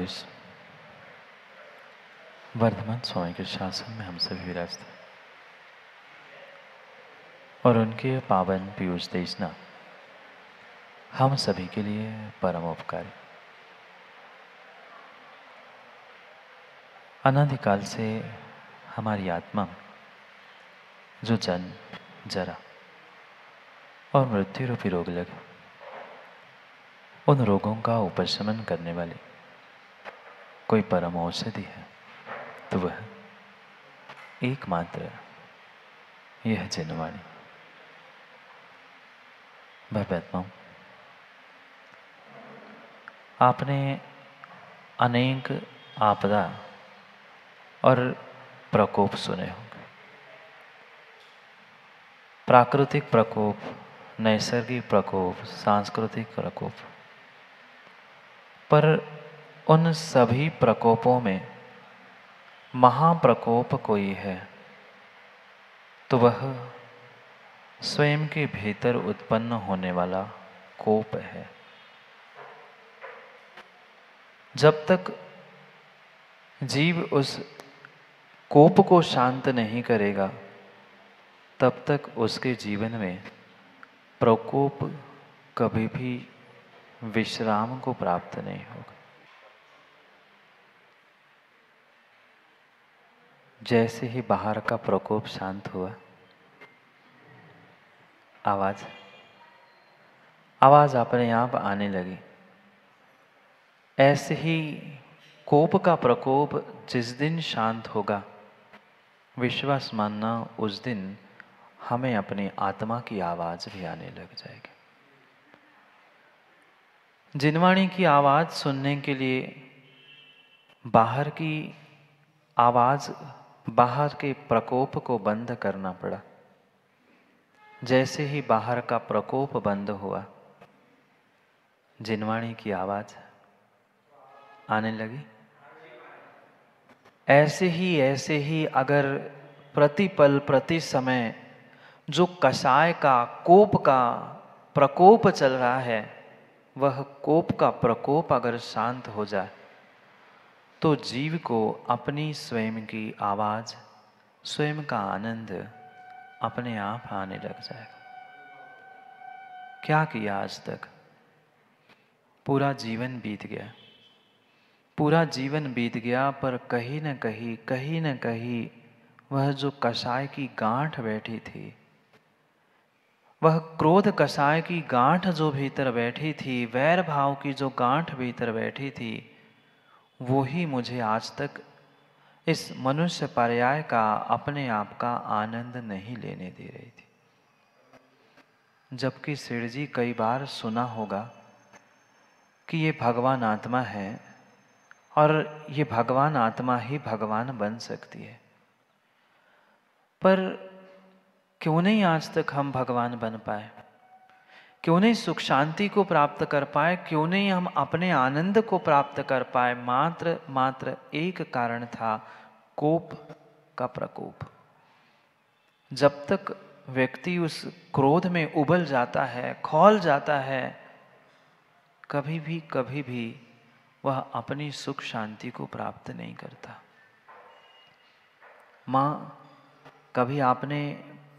द्वादश वर्धमान स्वामी के शासन में हम सभी विराजते और उनके पावन पीयूष देशना हम सभी के लिए परम उपकारी। अनादिकाल से हमारी आत्मा जो जन्म, जरा और मृत्यु रूपी रोग लगे, उन रोगों का उपशमन करने वाली कोई परम औषधि है तो वह एकमात्र यह जिनवाणी। भव्यात्माओं, आपने अनेक आपदा और प्रकोप सुने होंगे। प्राकृतिक प्रकोप, नैसर्गिक प्रकोप, सांस्कृतिक प्रकोप, पर उन सभी प्रकोपों में महाप्रकोप कोई है तो वह स्वयं के भीतर उत्पन्न होने वाला कोप है। जब तक जीव उस कोप को शांत नहीं करेगा तब तक उसके जीवन में प्रकोप कभी भी विश्राम को प्राप्त नहीं होगा। जैसे ही बाहर का प्रकोप शांत हुआ, आवाज अपने आप आने लगी। ऐसे ही कोप का प्रकोप जिस दिन शांत होगा, विश्वास मानना उस दिन हमें अपनी आत्मा की आवाज भी आने लग जाएगी। जिनवाणी की आवाज सुनने के लिए बाहर की आवाज, बाहर के प्रकोप को बंद करना पड़ा। जैसे ही बाहर का प्रकोप बंद हुआ, जिनवाणी की आवाज आने लगी। ऐसे ही अगर प्रतिपल प्रति समय जो कषाय का, कोप का प्रकोप चल रहा है, वह कोप का प्रकोप अगर शांत हो जाए तो जीव को अपनी स्वयं की आवाज, स्वयं का आनंद अपने आप आने लग जाएगा। क्या किया आज तक? पूरा जीवन बीत गया, पूरा जीवन बीत गया, पर कहीं न कहीं वह जो कषाय की गांठ बैठी थी, वह क्रोध कषाय की गांठ जो भीतर बैठी थी, वैर भाव की जो गांठ भीतर बैठी थी, वो ही मुझे आज तक इस मनुष्य पर्याय का, अपने आप का आनंद नहीं लेने दे रही थी। जबकि सेठ जी कई बार सुना होगा कि ये भगवान आत्मा है और ये भगवान आत्मा ही भगवान बन सकती है, पर क्यों नहीं आज तक हम भगवान बन पाए? क्यों नहीं सुख शांति को प्राप्त कर पाए? क्यों नहीं हम अपने आनंद को प्राप्त कर पाए? मात्र एक कारण था, कोप का प्रकोप। जब तक व्यक्ति उस क्रोध में उबल जाता है, खौल जाता है, कभी भी वह अपनी सुख शांति को प्राप्त नहीं करता। माँ, कभी आपने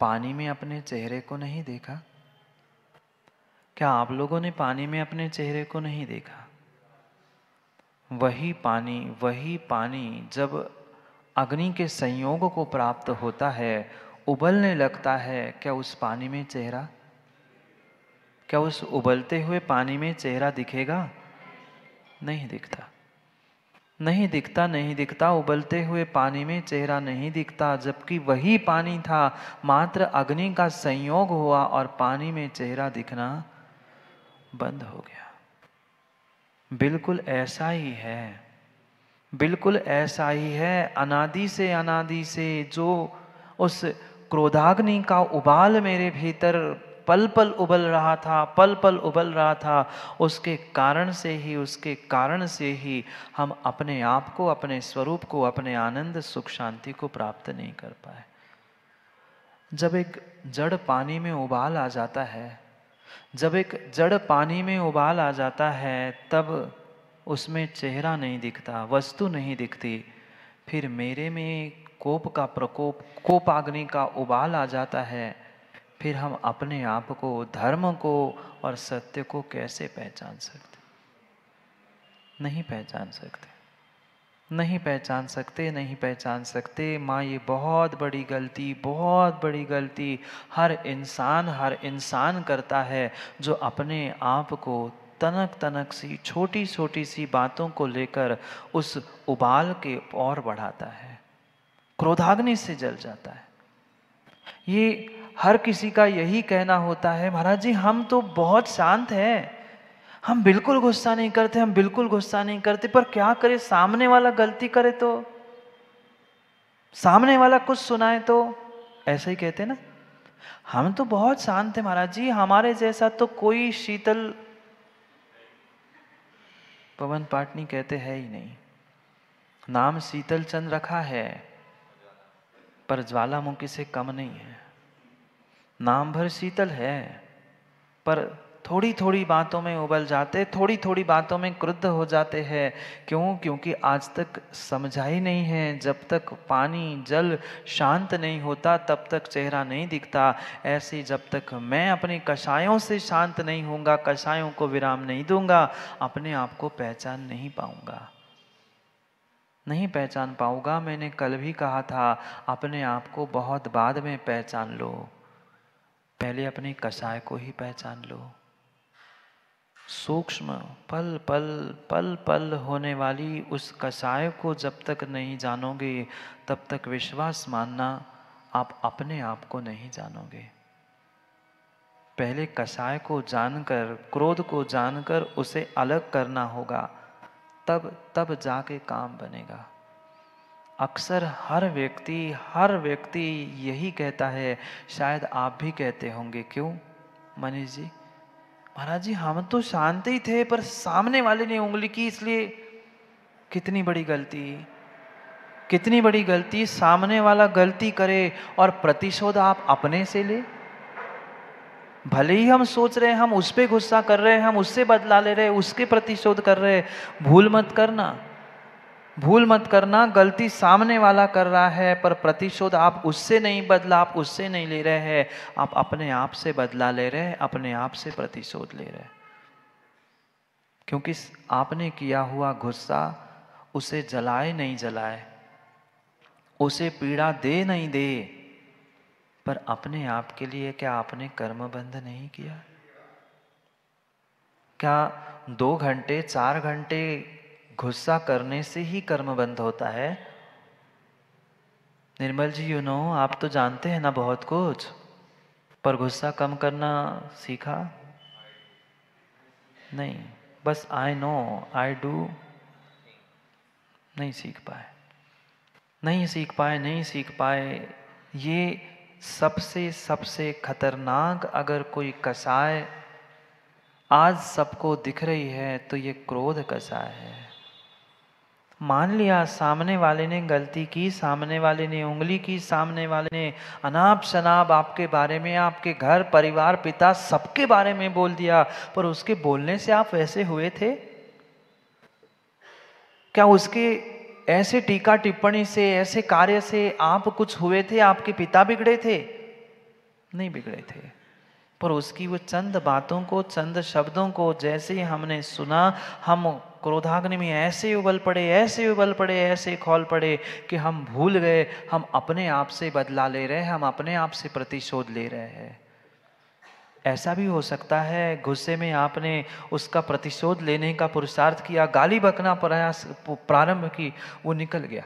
पानी में अपने चेहरे को नहीं देखा? क्या आप लोगों ने पानी में अपने चेहरे को नहीं देखा? वही पानी जब अग्नि के संयोग को प्राप्त होता है, उबलने लगता है, क्या उस पानी में चेहरा, क्या उस उबलते हुए पानी में चेहरा दिखेगा? नहीं दिखता, नहीं दिखता। उबलते हुए पानी में चेहरा नहीं दिखता, जबकि वही पानी था, मात्र अग्नि का संयोग हुआ और पानी में चेहरा दिखना बंद हो गया। बिल्कुल ऐसा ही है, अनादि से जो उस क्रोधाग्नि का उबाल मेरे भीतर पल पल उबल रहा था, उसके कारण से ही हम अपने आप को, अपने स्वरूप को, अपने आनंद सुख शांति को प्राप्त नहीं कर पाए। जब एक जड़ पानी में उबाल आ जाता है, तब उसमें चेहरा नहीं दिखता, वस्तु नहीं दिखती, फिर मेरे में कोप का प्रकोप, कोपाग्नि का उबाल आ जाता है, फिर हम अपने आप को, धर्म को और सत्य को कैसे पहचान सकते? नहीं पहचान सकते, नहीं पहचान सकते, नहीं पहचान सकते। माँ, ये बहुत बड़ी गलती, बहुत बड़ी गलती हर इंसान करता है, जो अपने आप को तनक तनक सी, छोटी छोटी सी बातों को लेकर उस उबाल के और बढ़ाता है, क्रोधाग्नि से जल जाता है। ये हर किसी का यही कहना होता है, महाराज जी हम तो बहुत शांत हैं, हम बिल्कुल गुस्सा नहीं करते, हम बिल्कुल गुस्सा नहीं करते, पर क्या करे, सामने वाला गलती करे तो, सामने वाला कुछ सुनाए तो, ऐसे ही कहते ना, हम तो बहुत शांत हैं महाराज जी, हमारे जैसा तो कोई शीतल, पवन पाटनी कहते हैं ही नहीं। नाम शीतल चंद रखा है, पर ज्वालामुखी से कम नहीं है। नाम भर शीतल है, पर थोड़ी थोड़ी बातों में उबल जाते, थोड़ी थोड़ी बातों में क्रुद्ध हो जाते हैं। क्यों? क्योंकि आज तक समझा ही नहीं है, जब तक पानी जल शांत नहीं होता तब तक चेहरा नहीं दिखता। ऐसे जब तक मैं अपने कषायों से शांत नहीं होऊंगा, कषायों को विराम नहीं दूंगा, अपने आप को पहचान नहीं पाऊंगा, नहीं पहचान पाऊंगा। मैंने कल भी कहा था, अपने आप को बहुत बाद में पहचान लो, पहले अपने कषाय को ही पहचान लो। सूक्ष्म पल पल पल पल होने वाली उस कषाय को जब तक नहीं जानोगे, तब तक विश्वास मानना आप अपने आप को नहीं जानोगे। पहले कषाय को जानकर, क्रोध को जानकर उसे अलग करना होगा, तब जाके काम बनेगा। अक्सर हर व्यक्ति यही कहता है, शायद आप भी कहते होंगे। क्यों मनीष जी? महाराज जी हम तो शांत ही थे, पर सामने वाले ने उंगली की, इसलिए कितनी बड़ी गलती, कितनी बड़ी गलती। सामने वाला गलती करे और प्रतिशोध आप अपने से ले। भले ही हम सोच रहे हैं हम उस पे गुस्सा कर रहे हैं, हम उससे बदला ले रहे हैं, उसके प्रतिशोध कर रहे हैं, भूल मत करना, भूल मत करना। गलती सामने वाला कर रहा है, पर प्रतिशोध आप उससे नहीं बदला, आप उससे नहीं ले रहे हैं, आप अपने आप से बदला ले रहे हैं, अपने आप से प्रतिशोध ले रहे हैं। क्योंकि आपने किया हुआ गुस्सा उसे जलाए नहीं जलाए, उसे पीड़ा दे नहीं दे, पर अपने आप के लिए क्या आपने कर्मबंध नहीं किया? क्या 2 घंटे 4 घंटे गुस्सा करने से ही कर्म बंद होता है? निर्मल जी आप तो जानते हैं ना बहुत कुछ, पर गुस्सा कम करना सीखा नहीं। बस आई नो, आई डू, नहीं सीख पाए, नहीं सीख पाए, नहीं सीख पाए। ये सबसे खतरनाक अगर कोई कषाय आज सबको दिख रही है तो ये क्रोध कषाय है। मान लिया सामने वाले ने गलती की, सामने वाले ने उंगली की, सामने वाले ने अनाप शनाप आपके बारे में, आपके घर परिवार पिता सबके बारे में बोल दिया, पर उसके बोलने से आप वैसे हुए थे? क्या उसके ऐसे टीका टिप्पणी से, ऐसे कार्य से आप कुछ हुए थे? आपके पिता बिगड़े थे? नहीं बिगड़े थे, पर उसकी वो चंद बातों को, चंद शब्दों को जैसे ही हमने सुना, हम क्रोधाग्नि में ऐसे उबल पड़े, ऐसे उबल पड़े, ऐसे खौल पड़े कि हम भूल गए हम अपने आप से बदला ले रहे हैं, हम अपने आप से प्रतिशोध ले रहे हैं। ऐसा भी हो सकता है गुस्से में आपने उसका प्रतिशोध लेने का पुरुषार्थ किया, गाली बकना प्रयास प्रारंभ की, वो निकल गया।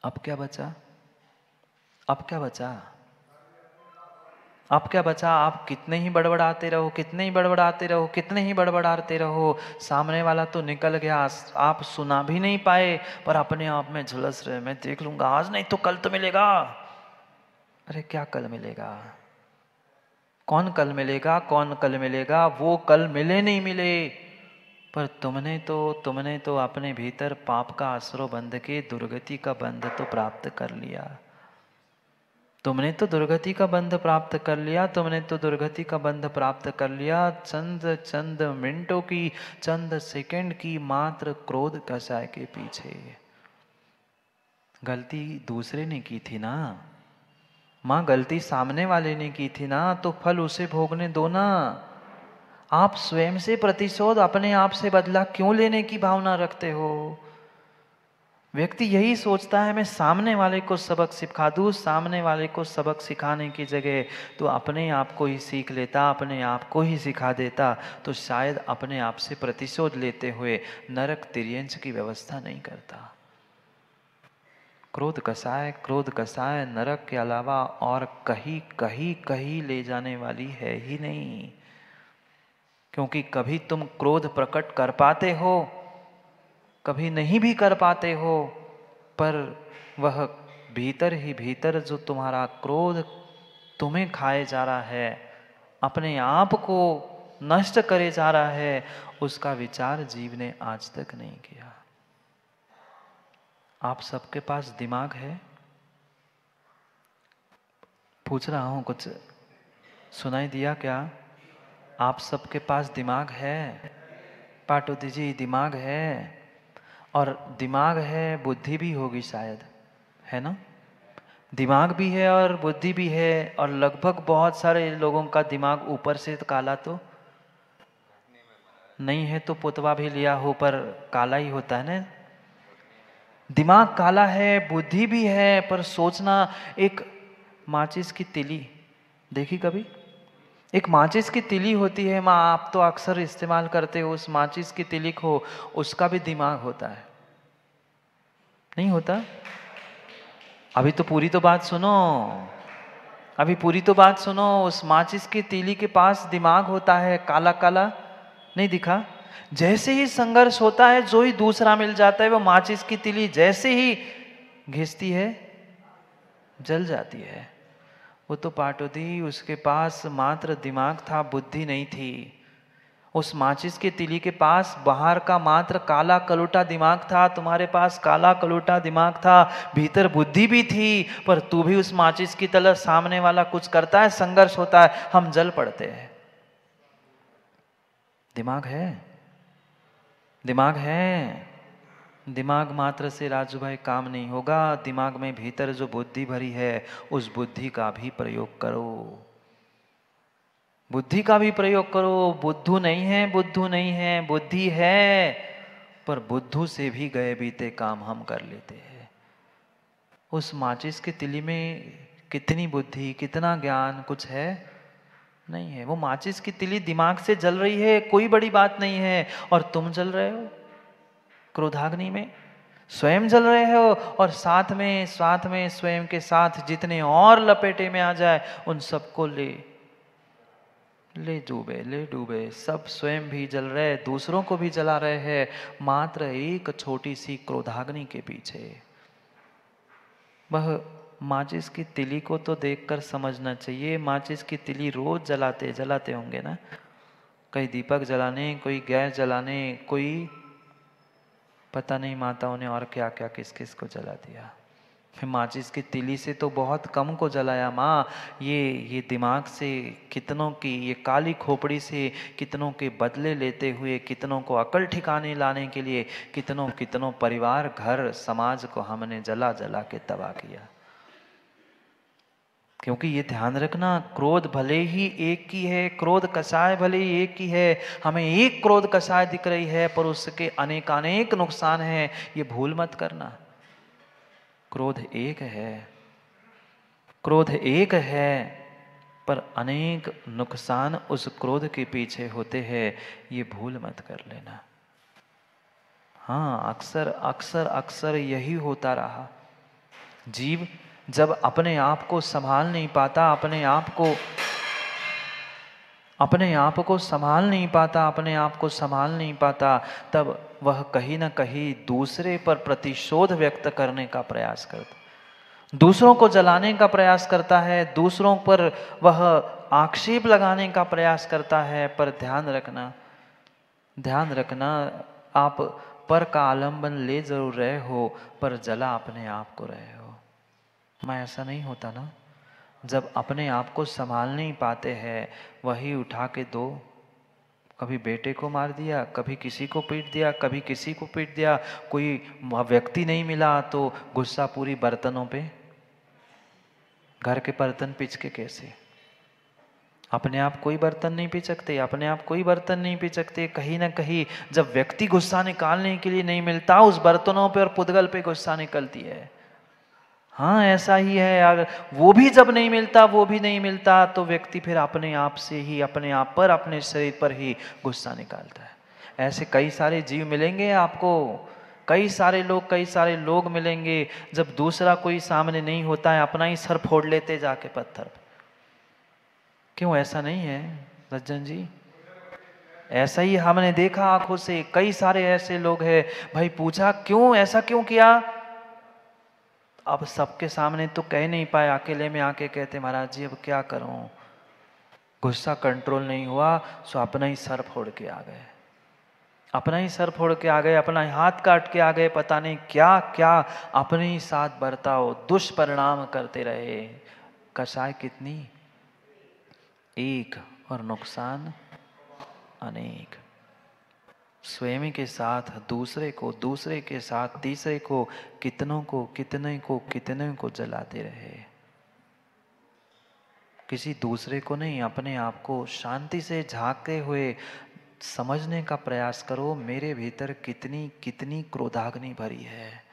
अब क्या बचा? अब क्या बचा? अब क्या बचा? आप कितने ही बड़बड़ाते रहो, कितने ही बड़बड़ाते रहो, कितने ही बड़बड़ाते रहो, सामने वाला तो निकल गया, आप सुना भी नहीं पाए, पर अपने आप में झुलस रहे, मैं देख लूंगा, आज नहीं तो कल तो मिलेगा। अरे क्या कल मिलेगा? कौन कल मिलेगा? कौन कल मिलेगा? वो कल मिले नहीं मिले, पर तुमने तो अपने भीतर पाप का आसरो बंध के दुर्गति का बंध तो प्राप्त कर लिया। तुमने तो दुर्गति का बंध प्राप्त कर लिया, तुमने तो दुर्गति का बंध प्राप्त कर लिया। चंद चंद मिनटों की, चंद सेकंड की मात्र क्रोध कषाय के पीछे। गलती दूसरे ने की थी ना माँ, गलती सामने वाले ने की थी ना, तो फल उसे भोगने दो ना। आप स्वयं से प्रतिशोध, अपने आप से बदला क्यों लेने की भावना रखते हो? व्यक्ति यही सोचता है मैं सामने वाले को सबक सिखा दूं, सामने वाले को सबक सिखाने की जगह तो अपने आप को ही सीख लेता, अपने आप को ही सिखा देता, तो शायद अपने आप से प्रतिशोध लेते हुए नरक तिर्यंच की व्यवस्था नहीं करता। क्रोध कसाय नरक के अलावा और कहीं कहीं कहीं ले जाने वाली है ही नहीं। क्योंकि कभी तुम क्रोध प्रकट कर पाते हो, कभी नहीं भी कर पाते हो, पर वह भीतर ही भीतर जो तुम्हारा क्रोध तुम्हें खाए जा रहा है, अपने आप को नष्ट करे जा रहा है, उसका विचार जीव ने आज तक नहीं किया। आप सबके पास दिमाग है? पूछ रहा हूं, कुछ सुनाई दिया क्या? आप सबके पास दिमाग है? पाटोदी जी, दिमाग है, और दिमाग है, बुद्धि भी होगी शायद, है ना? दिमाग भी है और बुद्धि भी है, और लगभग बहुत सारे लोगों का दिमाग ऊपर से काला तो नहीं है, तो पुतवा भी लिया हो पर काला ही होता है ना। दिमाग काला है, बुद्धि भी है, पर सोचना। एक माचिस की तिली देखी कभी? एक माचिस की तिली होती है माँ, आप तो अक्सर इस्तेमाल करते हो, उस माचिस की तिली को, उसका भी दिमाग होता है, नहीं होता? अभी तो पूरी तो बात सुनो, अभी पूरी तो बात सुनो। उस माचिस की तीली के पास दिमाग होता है, काला काला नहीं दिखा? जैसे ही संघर्ष होता है, जो ही दूसरा मिल जाता है, वो माचिस की तीली जैसे ही घिसती है, जल जाती है। वो तो पाटोदी, उसके पास मात्र दिमाग था, बुद्धि नहीं थी। उस माचिस के तिली के पास बाहर का मात्र काला कलूटा दिमाग था, तुम्हारे पास काला कलूटा दिमाग था, भीतर बुद्धि भी थी, पर तू भी उस माचिस की तरह, सामने वाला कुछ करता है, संघर्ष होता है, हम जल पड़ते हैं। दिमाग है, दिमाग है। दिमाग मात्र से राजू भाई काम नहीं होगा, दिमाग में भीतर जो बुद्धि भरी है, उस बुद्धि का भी प्रयोग करो, बुद्धि का भी प्रयोग करो। बुद्धू नहीं है, बुद्धू नहीं है, बुद्धि है, पर बुद्धू से भी गए बीते काम हम कर लेते हैं। उस माचिस की तिली में कितनी बुद्धि, कितना ज्ञान, कुछ है? नहीं है। वो माचिस की तिली दिमाग से जल रही है, कोई बड़ी बात नहीं है, और तुम जल रहे हो क्रोधाग्नि में, स्वयं जल रहे हो, और साथ में स्वयं के साथ जितने और लपेटे में आ जाए उन सबको ले डूबे, सब स्वयं भी जल रहे, दूसरों को भी जला रहे हैं, मात्र एक छोटी सी क्रोधाग्नि के पीछे। वह माचिस की तिली को तो देखकर समझना चाहिए, माचिस की तिली रोज जलाते होंगे ना, कई दीपक जलाने, कोई गैस जलाने, कोई पता नहीं माताओं ने और क्या क्या किस किस को जला दिया। फिर माचिस की तिली से तो बहुत कम को जलाया माँ, ये दिमाग से कितनों की, ये काली खोपड़ी से कितनों के बदले लेते हुए, कितनों को अकल ठिकाने लाने के लिए, कितनों कितनों परिवार, घर, समाज को हमने जला जला के तबाह किया। क्योंकि ये ध्यान रखना, क्रोध भले ही एक की है, क्रोध कषाय भले ही एक की है, हमें एक क्रोध कषाय दिख रही है, पर उसके अनेकानेक नुकसान हैं, ये भूल मत करना। क्रोध एक है, क्रोध एक है, पर अनेक नुकसान उस क्रोध के पीछे होते हैं, ये भूल मत कर लेना। हाँ, अक्सर अक्सर अक्सर यही होता रहा। जीव जब अपने आप को संभाल नहीं पाता, अपने आप को संभाल नहीं पाता, अपने आप को संभाल नहीं पाता, तब वह कहीं ना कहीं दूसरे पर प्रतिशोध व्यक्त करने का प्रयास करता, दूसरों को जलाने का प्रयास करता है, दूसरों पर वह आक्षेप लगाने का प्रयास करता है। पर ध्यान रखना, आप पर का आलंबन ले जरूर रहे हो, पर जला अपने आप को रहे हो। मैं ऐसा नहीं होता ना, जब अपने आप को संभाल नहीं पाते हैं, वही उठा के दो। कभी बेटे को मार दिया, कभी किसी को पीट दिया, कभी किसी को पीट दिया, कोई व्यक्ति नहीं मिला तो गुस्सा पूरी बर्तनों पे। घर के बर्तन पिच के कैसे? अपने आप कोई बर्तन नहीं पी सकते, अपने आप कोई बर्तन नहीं पी सकते। कहीं ना कहीं जब व्यक्ति गुस्सा निकालने के लिए नहीं मिलता, उस बर्तनों पे और पुद्गल पे गुस्सा निकलती है। हाँ ऐसा ही है। अगर वो भी जब नहीं मिलता, वो भी नहीं मिलता, तो व्यक्ति फिर अपने आप से ही, अपने आप पर, अपने शरीर पर ही गुस्सा निकालता है। ऐसे कई सारे जीव मिलेंगे आपको, कई सारे लोग मिलेंगे। जब दूसरा कोई सामने नहीं होता है, अपना ही सर फोड़ लेते जाके पत्थर पे। क्यों ऐसा नहीं है सज्जन जी? ऐसा ही हमने देखा आंखों से, कई सारे ऐसे लोग हैं। भाई पूछा क्यों, ऐसा क्यों किया? अब सबके सामने तो कह नहीं पाए, अकेले में आके कहते महाराज जी अब क्या करूं, गुस्सा कंट्रोल नहीं हुआ, सो अपना ही सर फोड़ के आ गए। अपना ही सर फोड़ के आ गए, अपना ही हाथ काट के आ गए, पता नहीं क्या क्या अपने ही साथ बर्ताव, दुष्परिणाम करते रहे। कसाय कितनी एक और नुकसान अनेक। स्वयं के साथ दूसरे को, दूसरे के साथ तीसरे को, कितनों को कितने को जलाते रहे। किसी दूसरे को नहीं, अपने आप को शांति से झांकते हुए समझने का प्रयास करो, मेरे भीतर कितनी कितनी क्रोधाग्नि भरी है,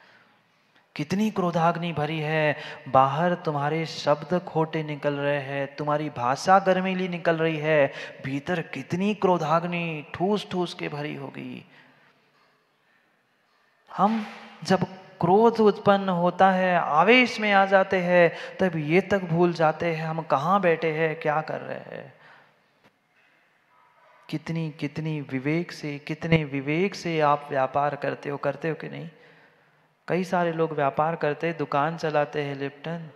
कितनी क्रोधाग्नि भरी है। बाहर तुम्हारे शब्द खोटे निकल रहे हैं, तुम्हारी भाषा गर्मीली निकल रही है, भीतर कितनी क्रोधाग्नि ठूस ठूस के भरी होगी। हम जब क्रोध उत्पन्न होता है, आवेश में आ जाते हैं, तब ये तक भूल जाते हैं हम कहाँ बैठे हैं, क्या कर रहे हैं। कितनी कितनी विवेक से, कितने विवेक से आप व्यापार करते हो कि नहीं? कई सारे लोग व्यापार करते, दुकान चलाते हैं लिप्टन।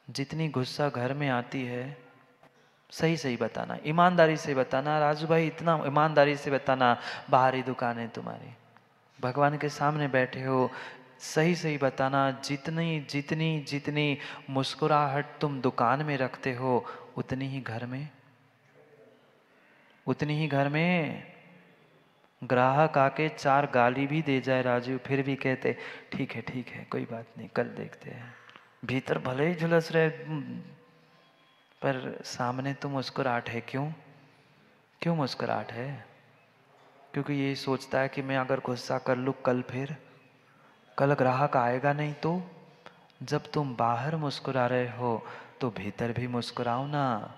जितनी गुस्सा घर में आती है, सही सही बताना, ईमानदारी से बताना राजू भाई, इतना ईमानदारी से बताना, बाहरी दुकान है तुम्हारी, भगवान के सामने बैठे हो, सही सही बताना, जितनी जितनी जितनी मुस्कुराहट तुम दुकान में रखते हो, उतनी ही घर में ग्राहक आके 4 गाली भी दे जाए राजू, फिर भी कहते ठीक है कोई बात नहीं, कल देखते हैं। भीतर भले ही झुलस रहे, पर सामने तो मुस्कुराहट है। क्यों मुस्कुराहट है? क्योंकि ये सोचता है कि मैं अगर गुस्सा कर लूँ, कल ग्राहक आएगा नहीं तो। जब तुम बाहर मुस्कुरा रहे हो तो भीतर भी मुस्कुराओ ना।